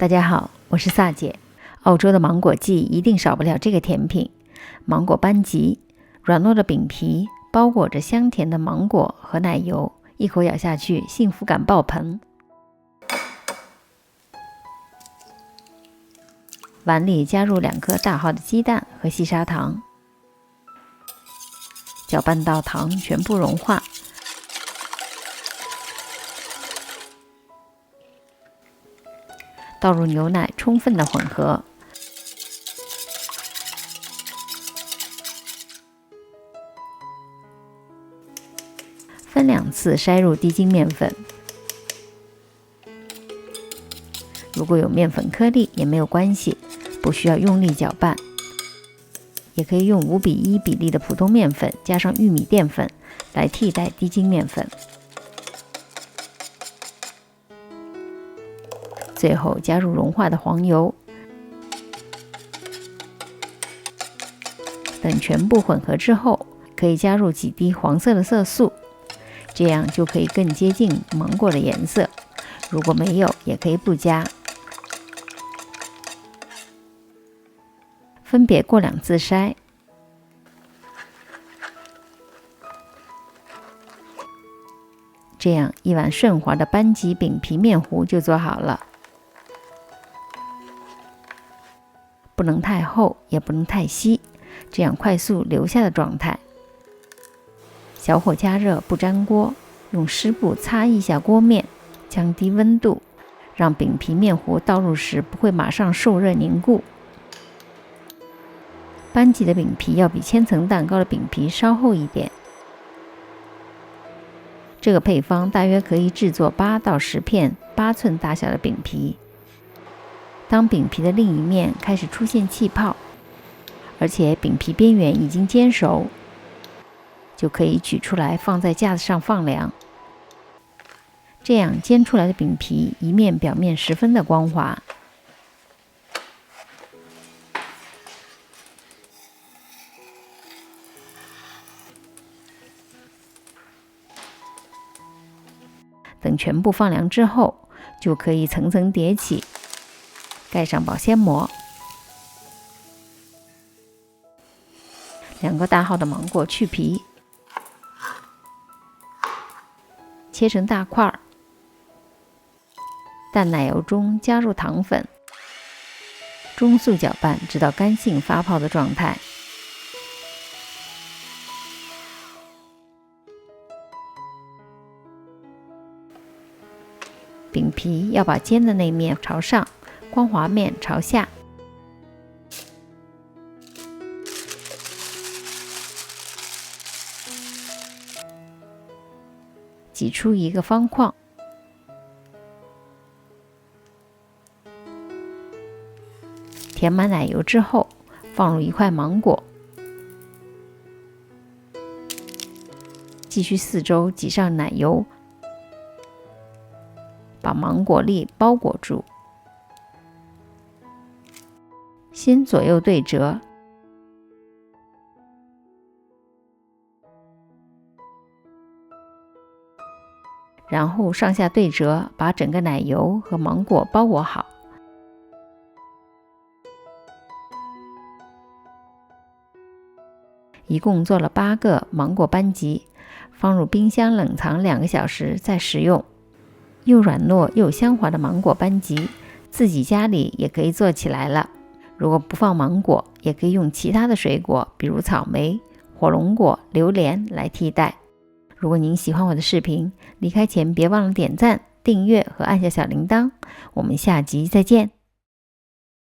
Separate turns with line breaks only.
大家好，我是萨姐。澳洲的芒果季一定少不了这个甜品——芒果班吉。软糯的饼皮包裹着香甜的芒果和奶油，一口咬下去，幸福感爆棚。碗里加入2颗大号的鸡蛋和细砂糖，搅拌到糖全部融化。倒入牛奶，充分的混合。分2次筛入低筋面粉。如果有面粉颗粒也没有关系，不需要用力搅拌。也可以用5:1比例的普通面粉加上玉米淀粉来替代低筋面粉。最后加入融化的黄油，等全部混合之后，可以加入几滴黄色的色素，这样就可以更接近芒果的颜色。如果没有，也可以不加。分别过2次筛，这样一碗顺滑的班吉饼皮面糊就做好了。不能太厚，也不能太稀，这样快速留下的状态。小火加热，不粘锅，用湿布擦一下锅面，降低温度，让饼皮面糊倒入时不会马上受热凝固。班吉的饼皮要比千层蛋糕的饼皮稍厚一点。这个配方大约可以制作8到10片8寸大小的饼皮。当饼皮的另一面开始出现气泡，而且饼皮边缘已经煎熟，就可以取出来放在架子上放凉。这样煎出来的饼皮一面表面十分的光滑。等全部放凉之后，就可以层层叠起，盖上保鲜膜。2个大号的芒果去皮，切成大块，淡奶油中加入糖粉，中速搅拌直到干性发泡的状态。饼皮要把煎的那面朝上，光滑面朝下。挤出一个方框，填满奶油之后，放入1块芒果，继续四周挤上奶油，把芒果粒包裹住，先左右对折，然后上下对折，把整个奶油和芒果包裹好。一共做了8个芒果班吉，放入冰箱冷藏2个小时再食用。又软糯又香滑的芒果班吉，自己家里也可以做起来了。如果不放芒果，也可以用其他的水果，比如草莓、火龙果、榴莲来替代。如果您喜欢我的视频，离开前别忘了点赞、订阅和按下小铃铛。我们下集再见。